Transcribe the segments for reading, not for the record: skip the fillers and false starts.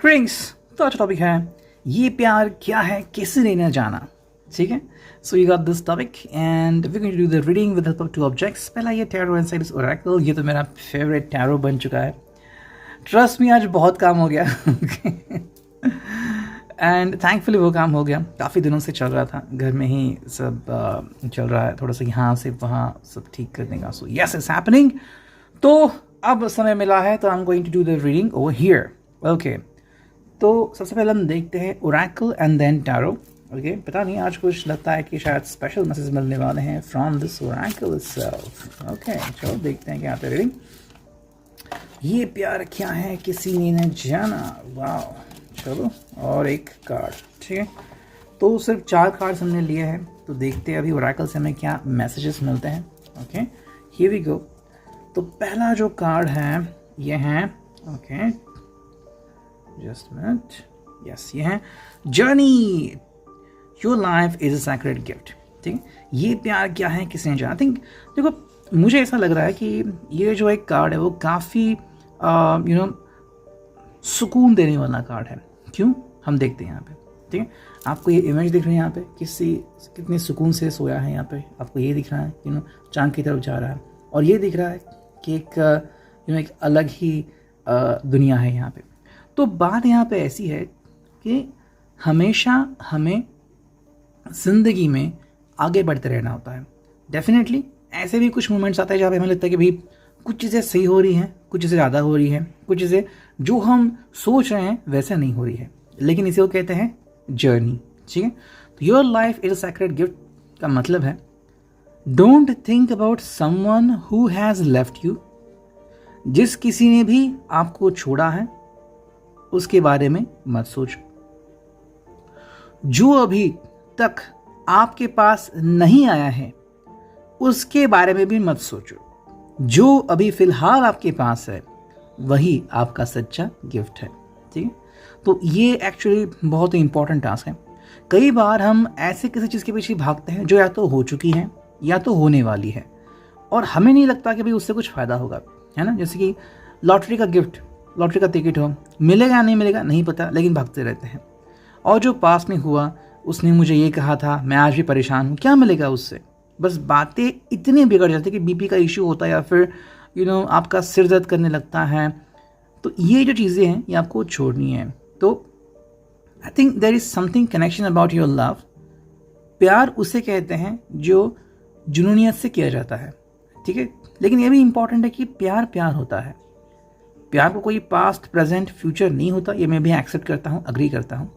Greetings. तो आज topic है ये प्यार क्या है किसी ने न जाना। ठीक है, so you got this topic and we going to do the reading with help of two objects. पहला ये टैरो एंड साइड ओरेकल। ये तो मेरा फेवरेट टैरो बन चुका है, ट्रस्ट मी। आज बहुत काम हो गया एंड थैंकफुली वो काम हो गया। काफ़ी दिनों से चल रहा था, घर में ही सब चल रहा है, थोड़ा सा यहाँ से वहाँ सब ठीक करने का। So yes it's happening. तो अब समय मिला है तो I am going to do the reading over here. Okay, तो सबसे पहले हम देखते हैं oracle and then tarot. Okay, पता नहीं आज कुछ लगता है कि शायद स्पेशल मैसेज मिलने वाले हैं from this Oracle itself. Okay, चलो देखते हैं क्या आता है रीडिंग। ये प्यार क्या है किसी ने न जाना। वाह, चलो और एक कार्ड। ठीक है, तो सिर्फ 4 कार्ड्स हमने लिए हैं, तो देखते हैं अभी ओरेकल से हमें क्या मैसेजेस मिलते हैं। Okay, here we go. तो पहला जो कार्ड है ये है, ओके जस्ट मिनट, यस ये है journey, your life is a sacred gift. ठीक है, ये प्यार क्या है किसी ने जाना। आई थिंक देखो, मुझे ऐसा लग रहा है कि ये जो एक कार्ड है वो काफ़ी सुकून देने वाला कार्ड है। क्यों, हम देखते हैं यहाँ पे। ठीक है, आपको ये इमेज दिख रही है यहाँ पे, कितने सुकून से सोया है यहाँ पे। आपको ये दिख रहा है चांद की तरफ जा रहा है, और ये दिख रहा है कि एक अलग ही दुनिया है यहाँ पे। तो बात यहाँ पे ऐसी है कि हमेशा हमें ज़िंदगी में आगे बढ़ते रहना होता है। डेफिनेटली ऐसे भी कुछ मोमेंट्स आते हैं जहाँ पे हमें लगता है कि भाई कुछ चीज़ें सही हो रही हैं, कुछ चीज़ें ज़्यादा हो रही हैं, कुछ चीज़ें जो हम सोच रहे हैं वैसा नहीं हो रही है, लेकिन इसे वो कहते हैं जर्नी। ठीक है, तो your life is a sacred gift का मतलब है don't think about someone who has left you. जिस किसी ने भी आपको छोड़ा है उसके बारे में मत सोचो। जो अभी तक आपके पास नहीं आया है उसके बारे में भी मत सोचो। जो अभी फिलहाल आपके पास है वही आपका सच्चा गिफ्ट है। ठीक है, तो ये एक्चुअली बहुत ही इंपॉर्टेंट टास्क है। कई बार हम ऐसे किसी चीज़ के पीछे भागते हैं जो या तो हो चुकी है या तो होने वाली है, और हमें नहीं लगता कि भाई उससे कुछ फ़ायदा होगा, है ना। जैसे कि लॉटरी का गिफ्ट, लॉटरी का टिकट हो, मिलेगा या नहीं मिलेगा नहीं पता, लेकिन भागते रहते हैं। और जो पास में हुआ, उसने मुझे ये कहा था, मैं आज भी परेशान हूँ, क्या मिलेगा उससे। बस बातें इतनी बिगड़ जाती है कि बीपी का इशू होता है या फिर आपका सिर दर्द करने लगता है। तो ये जो चीज़ें हैं ये आपको छोड़नी है। तो I think there is something connection about your love. प्यार उसे कहते हैं जो जुनूनियत से किया जाता है। ठीक है, लेकिन ये भी इंपॉर्टेंट है कि प्यार प्यार होता है। प्यार को कोई पास्ट प्रेजेंट फ्यूचर नहीं होता, ये मैं भी एक्सेप्ट करता हूँ, अग्री करता हूँ।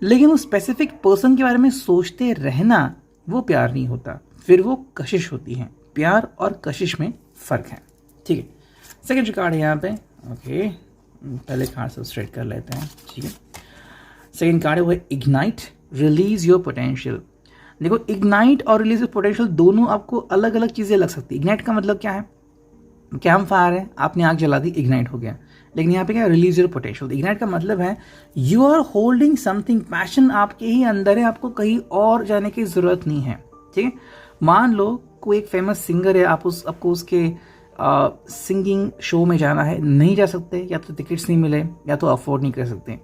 लेकिन उस स्पेसिफिक पर्सन के बारे में सोचते रहना वो प्यार नहीं होता, फिर वो कशिश होती है। प्यार और कशिश में फ़र्क है। ठीक है, सेकेंड जो कार्ड है यहाँ पे, ओके पहले कार्ड से स्ट्रेट कर लेते हैं। ठीक है, सेकेंड कार्ड है वो इग्नाइट, रिलीज योर पोटेंशियल। देखो, इग्नाइट और रिलीज योर पोटेंशियल दोनों आपको अलग अलग चीज़ें लग सकती है। इग्नाइट का मतलब क्या है, कैंप फायर है, आपने आग जला दी, इग्नाइट हो गया। लेकिन यहाँ पे क्या, रिलीज योर पोटेंशियल। इग्नाइट का मतलब है you are holding something, passion आपके ही अंदर है, आपको कहीं और जाने की ज़रूरत नहीं है। ठीक है, मान लो कोई एक फेमस सिंगर है, आपको उसके सिंगिंग शो में जाना है, नहीं जा सकते, या तो टिकट्स नहीं मिले या तो अफोर्ड नहीं कर सकते।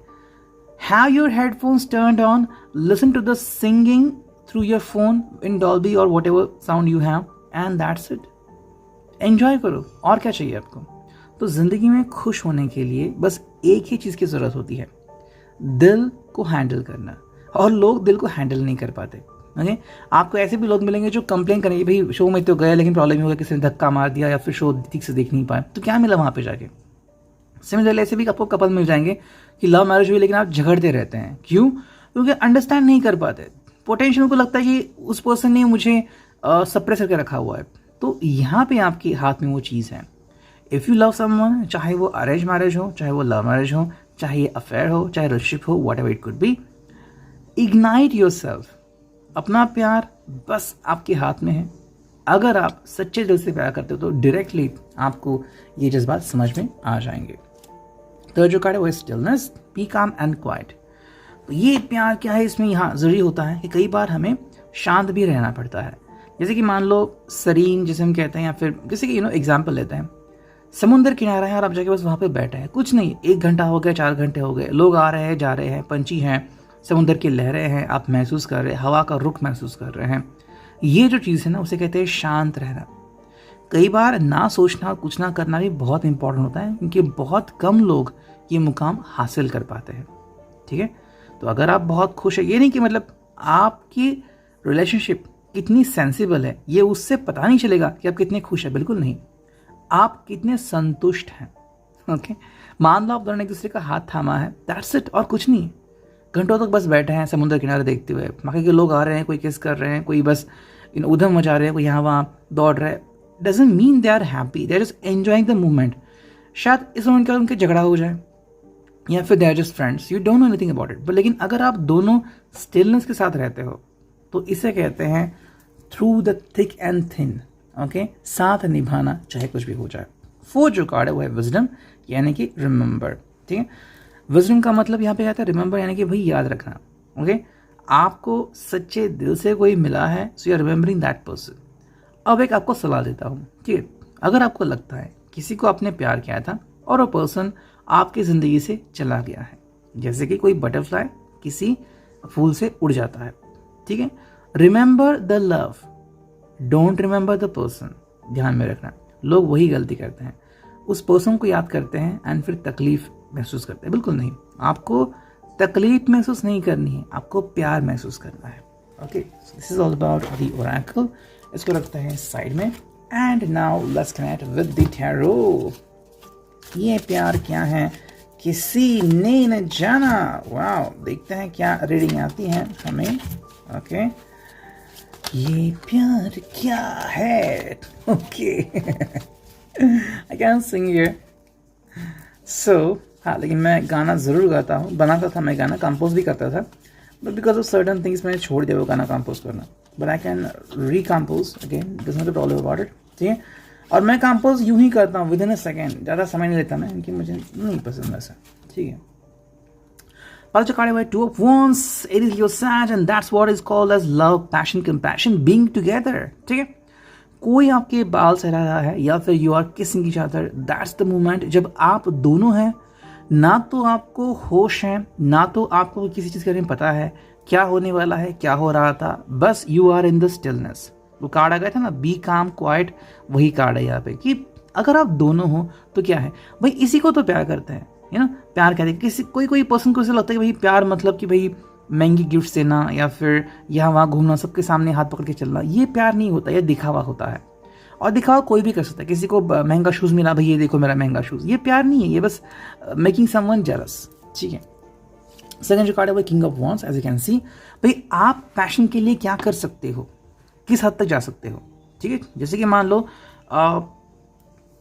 Have your headphones turned on, listen to the singing through your phone in Dolby और whatever sound you have, and that's it. Enjoy करो, और क्या चाहिए आपको। तो ज़िंदगी में खुश होने के लिए बस एक ही चीज़ की ज़रूरत होती है, दिल को हैंडल करना। और लोग दिल को हैंडल नहीं कर पाते। ओके, आपको ऐसे भी लोग मिलेंगे जो कंप्लेन करेंगे, भाई शो में तो गए लेकिन प्रॉब्लम ये होगा किसी ने धक्का मार दिया या फिर शो ठीक से देख नहीं पाए, तो क्या मिला वहाँ पे जाके। सिमिलरली ऐसे भी आपको कपल मिल जाएंगे कि लव मैरिज हुई लेकिन आप झगड़ते रहते हैं। क्यों, क्योंकि अंडरस्टैंड नहीं कर पाते। पोटेंशियल को लगता है कि उस पर्सन ने मुझे सप्रेस करके रखा हुआ है। तो यहाँ पे आपके हाथ में वो चीज़ है। इफ़ यू लव समवन, चाहे वो अरेंज मैरिज हो, चाहे वो लव मैरिज हो, चाहे ये अफेयर हो, चाहे रिलेशनशिप हो, whatever it could be, ignite yourself. अपना प्यार बस आपके हाथ में है। अगर आप सच्चे दिल से प्यार करते हो तो डायरेक्टली आपको ये जज्बात समझ में आ जाएंगे। तो जो कार्ड है वो स्टिलनेस, बी काम एंड क्वाइट। तो ये प्यार क्या है, इसमें यहाँ ज़रूरी होता है कि कई बार हमें शांत भी रहना पड़ता है। जैसे कि मान लो सरीन जिसे हम कहते हैं, या फिर जैसे कि एग्जाम्पल लेते हैं, समुंदर किनारा है और आप जाके बस वहाँ पे बैठे हैं, कुछ नहीं, 1 घंटा हो गया, 4 घंटे हो गए, लोग आ रहे हैं जा रहे हैं, पंछी हैं, समुंदर की लहरें हैं, आप महसूस कर रहे हैं, हवा का रुख महसूस कर रहे हैं। ये जो चीज़ है ना उसे कहते हैं शांत रहना। कई बार ना सोचना, कुछ ना करना भी बहुत इंपॉर्टेंट होता है, क्योंकि बहुत कम लोग ये मुकाम हासिल कर पाते हैं। ठीक है, तो अगर आप बहुत खुश है, ये नहीं कि मतलब आपकी रिलेशनशिप कितनी सेंसिबल है ये उससे पता नहीं चलेगा कि आप कितने खुश हैं, बिल्कुल नहीं, आप कितने संतुष्ट हैं। ओके, मान लो आप दोनों एक दूसरे का हाथ थामा है, दैट्स इट, और कुछ नहीं। घंटों तक बस बैठे हैं समुद्र किनारे देखते हुए, बाकी के लोग आ रहे हैं, कोई किस कर रहे हैं, कोई बस उधम मचा रहे हैं, कोई यहाँ वहाँ दौड़ रहे हैं, doesn't mean they are happy, they are just enjoying the moment. शायद इस मोमेंट के बाद उनके झगड़ा हो जाए या फिर they are just friends, you don't know anything about it, but लेकिन अगर आप दोनों स्टिलनेस के साथ रहते हो तो इसे कहते हैं through the thick and thin. Okay, साथ निभाना चाहे कुछ भी हो जाए। 4 जो कार्ड है वो है विजडम, यानी कि रिमेंबर। ठीक है, विजडम का मतलब यहाँ पे आता है रिमेंबर, यानी कि भाई याद रखना। ओके, आपको सच्चे दिल से कोई मिला है, so you are remembering that person. अब एक आपको सलाह देता हूँ, ठीक है, अगर आपको लगता है किसी को आपने प्यार किया था और वो पर्सन आपकी ज़िंदगी से चला गया है, जैसे कि कोई बटरफ्लाई किसी फूल से उड़ जाता है, ठीक है, remember the love, don't remember the person. ध्यान में रखना, लोग वही गलती करते हैं, उस पर्सन को याद करते हैं एंड फिर तकलीफ महसूस करते हैं। बिल्कुल नहीं, आपको तकलीफ महसूस नहीं करनी है, आपको प्यार महसूस करना है। Okay, this is all about the Oracle. इसको रखते हैं साइड में and now let's connect with the tarot. ये प्यार क्या है किसी ने न जाना। वाओ, देखते हैं क्या रीडिंग आती है हमें। ओके, ये प्यार क्या है। Okay, I can sing here. So हाँ, लेकिन मैं गाना ज़रूर गाता हूँ, बनाता था मैं गाना, कंपोज भी करता था, but because of certain things मैंने छोड़ दिया वो गाना कंपोज करना। But I can recompose again, this not a problem about it. ठीक है, और मैं कंपोज यूं ही करता हूँ विद इन अ सेकेंड, ज़्यादा समय नहीं लेता मैं, क्योंकि मुझे नहीं पसंद ऐसा। ठीक है, Palcha card by 2 of Wands, it is your Sag and that's what is called as love, passion, compassion, being together. ठीक है, कोई आपके बाल सहला रहा है या फिर you are kissing each other, that's the moment जब आप दोनों हैं, ना तो आपको होश है, ना तो आपको किसी चीज़ के बारे में पता है क्या होने वाला है, क्या हो रहा था, बस you are in the stillness. वो कार्ड आ गया था ना, बी काम क्वाइट, वही कार्ड है यहाँ पे कि अगर आप दोनों हो तो क्या है भाई, इसी को तो प्यार करते हैं, है ना, प्यार कहते हैं। किसी कोई पर्सन को ऐसा लगता है कि भाई प्यार मतलब कि भाई महंगी गिफ्ट देना या फिर यहाँ वहाँ घूमना, सबके सामने हाथ पकड़ के चलना, ये प्यार नहीं होता, ये दिखावा होता है। और दिखावा कोई भी कर सकता है, किसी को महंगा शूज़ मिला, भाई ये देखो मेरा महंगा शूज़, ये प्यार नहीं है, ये बस मेकिंग समवन जेलस। ठीक है, सेकंड जो कार्ड है वो king of wands. As you can see, भाई आप पैशन के लिए क्या कर सकते हो, किस हद तक जा सकते हो। ठीक है, जैसे कि मान लो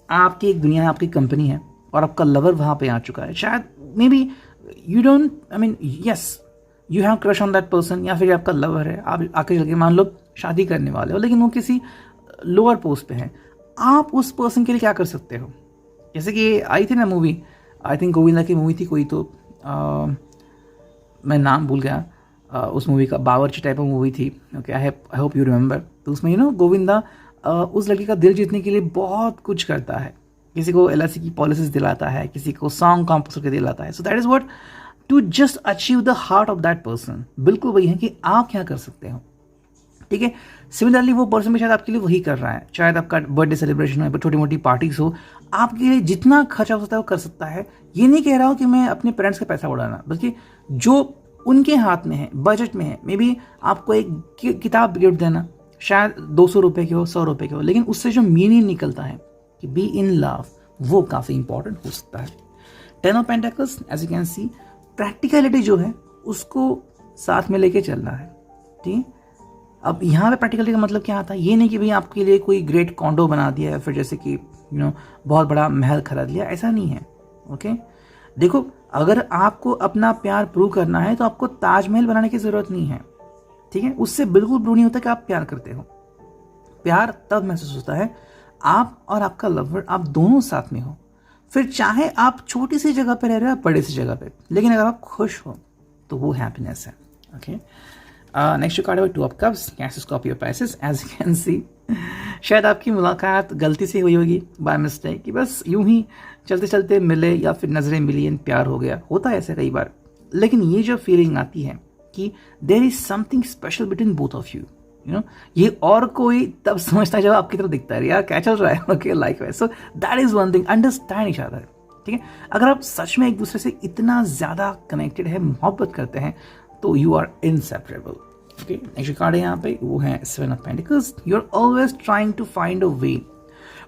आपकी एक दुनिया है, आपकी कंपनी है और आपका लवर वहाँ पे आ चुका है, शायद may be you don't, I mean yes you have crush on that person, या फिर आपका लवर है, आप आगे चल के मान लो शादी करने वाले हो, लेकिन वो किसी लोअर पोस्ट पे है, आप उस पर्सन के लिए क्या कर सकते हो। जैसे कि आई थी ना मूवी, आई थिंक गोविंदा की मूवी थी कोई, तो मैं नाम भूल गया उस मूवी का, बावर्ची टाइप ऑफ मूवी थी। Okay, I hope you remember. तो उसमें गोविंदा उस लड़की का दिल जीतने के लिए बहुत कुछ करता है, किसी को LIC की पॉलिसीज दिलाता है, किसी को सॉन्ग कंपोज करके दिलाता है। So that is what to just achieve the heart of that person. बिल्कुल वही है कि आप क्या कर सकते हो। ठीक है, सिमिलरली वो पर्सन भी शायद आपके लिए वही कर रहा है, शायद आपका बर्थडे सेलिब्रेशन हो, छोटी मोटी पार्टीज हो, आपके लिए जितना खर्चा हो सकता है वो कर सकता है। ये नहीं कह रहा हूँ कि मैं अपने पेरेंट्स का पैसा उड़ाना, बल्कि जो उनके हाथ में है, बजट में है, मे बी आपको एक किताब गिफ्ट देना, शायद 200 रुपये की हो, 100 रुपये की हो, लेकिन उससे जो मीनिंग निकलता है कि बी इन लव, वो काफ़ी इंपॉर्टेंट हो सकता है। 10 of pentacles, as you can see, practicality जो है उसको साथ में लेके चलना है। ठीक, अब यहाँ पे प्रैक्टिकलिटी का मतलब क्या आता है, ये नहीं कि भाई आपके लिए कोई ग्रेट कॉन्डो बना दिया है, फिर जैसे कि बहुत बड़ा महल खरीद लिया, ऐसा नहीं है। ओके, देखो, अगर आपको अपना प्यार प्रूव करना है तो आपको ताजमहल बनाने की ज़रूरत नहीं है। ठीक है, उससे बिल्कुल प्रूव नहीं होता कि आप प्यार करते हो। प्यार तब महसूस होता है आप और आपका लवर, आप दोनों साथ में हो, फिर चाहे आप छोटी सी जगह पे रह रहे हो या बड़ी सी जगह पे, लेकिन अगर आप खुश हो तो वो हैप्पीनेस है। ओके, नेक्स्ट कार्ड है 2 of cups, Cancer, Scorpio, Pisces. As you can see, शायद आपकी मुलाकात गलती से हुई होगी, बाय मिस्टेक, कि बस यूं ही चलते चलते मिले या फिर नज़रें मिली एंड प्यार हो गया, होता है ऐसे कई बार। लेकिन ये जो फीलिंग आती है कि there is something special between both of you, you know, ये और कोई तब समझता है जब आपकी तरफ दिखता है, यार क्या चल रहा है, okay, like wise. So that is one thing, understand each other, ठीक है। अगर आप सच में एक दूसरे से इतना ज़्यादा कनेक्टेड है, मोहब्बत करते हैं, तो you are inseparable. Okay, next card है यहाँ पे, वो है 7 of pentacles. You are always trying to find a way,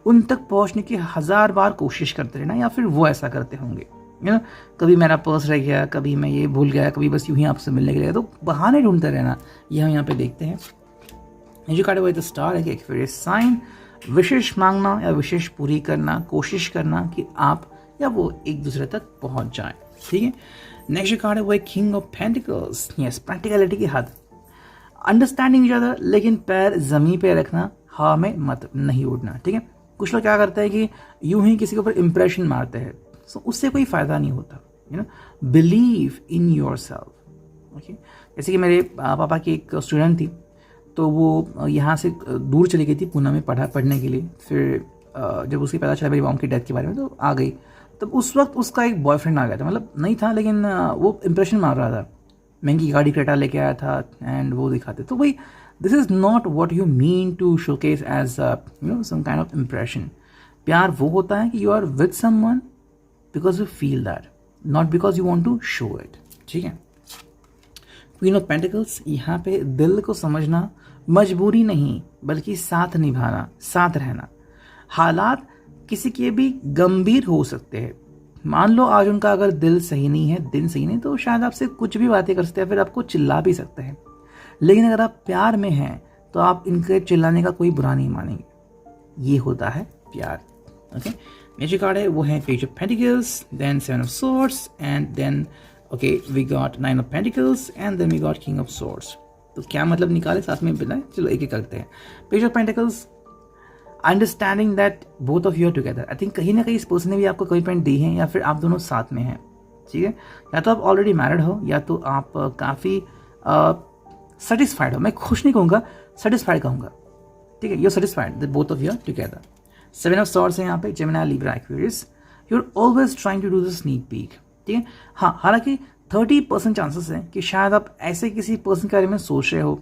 उन तक पहुंचने की 1000 बार कोशिश करते रहना, या फिर वो ऐसा करते होंगे, यू नो, कभी मेरा पर्स रह गया, कभी मैं ये भूल गया, कभी बस यूं ही आपसे मिलने के लिए, तो बहाने ढूंढते रहना, ये हम यहाँ पे देखते हैं। जो कार्ड है स्टार है कि एक्वेरियस साइन, विशेष मांगना या विशेष पूरी करना, कोशिश करना कि आप या वो एक दूसरे तक पहुंच जाए, ठीक है। नेक्स्ट कार्ड है वो king of pentacles. Yes, practicality की हद, अंडरस्टैंडिंग ज़्यादा, लेकिन पैर जमीन पे रखना, हवा में मत नहीं उड़ना, ठीक है। कुछ लोग क्या करते हैं कि यूं ही किसी के ऊपर इंप्रेशन मारते हैं, सो उससे कोई फ़ायदा नहीं होता, you know. Believe in your self, okay. जैसे कि मेरे पापा की एक स्टूडेंट थी, तो वो यहाँ से दूर चली गई थी पूना में पढ़ने के लिए। फिर जब उसकी पता चला मेरी मॉम की डेथ के बारे में, तो आ गई। तब उस वक्त उसका एक बॉयफ्रेंड आ गया था, मतलब नहीं था, लेकिन वो इंप्रेशन मार रहा था, महंगी गाड़ी क्रेटा लेके आया था एंड वो दिखाते। तो भाई, this is not what you mean to showcase as you know some kind of impression. प्यार वो होता है कि you are with someone because you feel that, not because you want to show it, ठीक है। क्वीन ऑफ पेंटिकल्स, यहाँ पे दिल को समझना, मजबूरी नहीं बल्कि साथ निभाना, साथ रहना। हालात किसी के भी गंभीर हो सकते हैं, मान लो आज उनका अगर दिल सही नहीं है, दिन सही नहीं, तो शायद आपसे कुछ भी बातें कर सकते हैं, फिर आपको चिल्ला भी सकते हैं। लेकिन अगर आप प्यार में हैं तो आप इनके चिल्लाने का कोई बुरा नहीं मानेंगे। ये होता है प्यार, ओके। नेक्स्ट कार्ड है वो है page of pentacles, then 7 of swords, and then okay we got 9 of pentacles, and then we got king of swords. तो क्या मतलब निकाले साथ में बिना, चलो एक एक करते हैं। Page of pentacles, understanding that both of you are together. I think कहीं ना कहीं इस पर्सन ने भी आपको कोई पॉइंट दी है, या फिर आप दोनों साथ में हैं, ठीक है। या तो आप ऑलरेडी मैरिड हो, या तो आप काफ़ी सेटिस्फाइड हो। मैं खुश नहीं कहूँगा, सेटिस्फाइड कहूँगा, ठीक है। You are satisfied that both of you are together. 7 of swords है यहाँ पे, Gemini, Libra, Aquarius. You are always trying to do the sneak peek, ठीक है। हाँ, हालांकि 30% चांसेस हैं कि शायद आप ऐसे किसी पर्सन के बारे में सोच रहे हो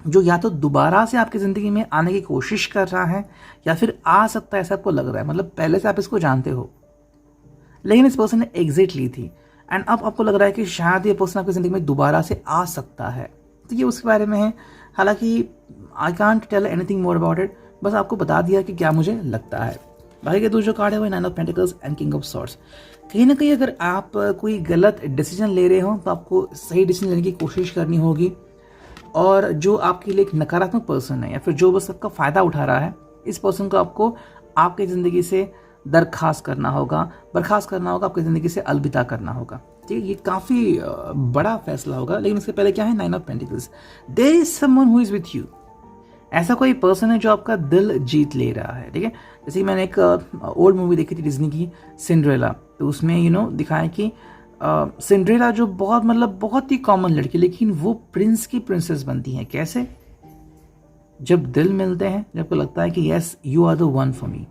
जो या तो दोबारा से आपकी ज़िंदगी में आने की कोशिश कर रहा है, या फिर आ सकता है, ऐसा आपको लग रहा है। मतलब पहले से आप इसको जानते हो, लेकिन इस पर्सन ने एग्जिट ली थी, एंड अब आपको लग रहा है कि शायद ये पर्सन आपकी ज़िंदगी में दोबारा से आ सकता है। तो ये उसके बारे में है। हालांकि I can't tell anything more about it, बस आपको बता दिया कि क्या मुझे लगता है। बाकी के दूसरे कार्ड है वो 9 of pentacles and king of swords. कहीं ना कहीं अगर आप कोई गलत डिसीजन ले रहे हो, तो आपको सही डिसीजन लेने की कोशिश करनी होगी। और जो आपके लिए एक नकारात्मक पर्सन है, या फिर जो बस आपका फ़ायदा उठा रहा है, इस पर्सन को आपको आपकी ज़िंदगी से बर्खास्त करना होगा, आपकी ज़िंदगी से अलविदा करना होगा, ठीक है। ये काफ़ी बड़ा फैसला होगा, लेकिन उससे पहले क्या है, 9 of pentacles. There is someone who is with you. ऐसा कोई पर्सन है जो आपका दिल जीत ले रहा है, ठीक है। जैसे मैंने एक ओल्ड मूवी देखी थी डिज्नी की, सिंड्रेला। तो उसमें यू नो दिखाया कि सिंड्रेला जो बहुत ही कॉमन लड़की, लेकिन वो प्रिंस की प्रिंसेस बनती हैं। कैसे? जब दिल मिलते हैं, जब आपको लगता है कि yes you are the one for me,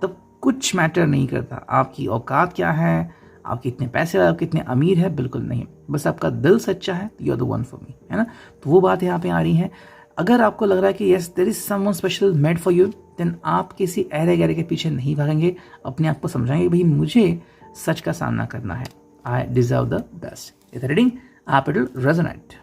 तब कुछ मैटर नहीं करता आपकी औकात क्या है, आप कितने पैसे, आप कितने अमीर है, बिल्कुल नहीं। बस आपका दिल सच्चा है, you are the one for me, है ना। तो वो बात यहाँ पे आ रही है। अगर आपको लग रहा है कि yes there is someone special made for you, then आप किसी अहरे गहरे के पीछे नहीं भागेंगे, अपने आप को समझाएंगे भाई मुझे सच का सामना करना है। I deserve the best. Is the reading? It will resonate.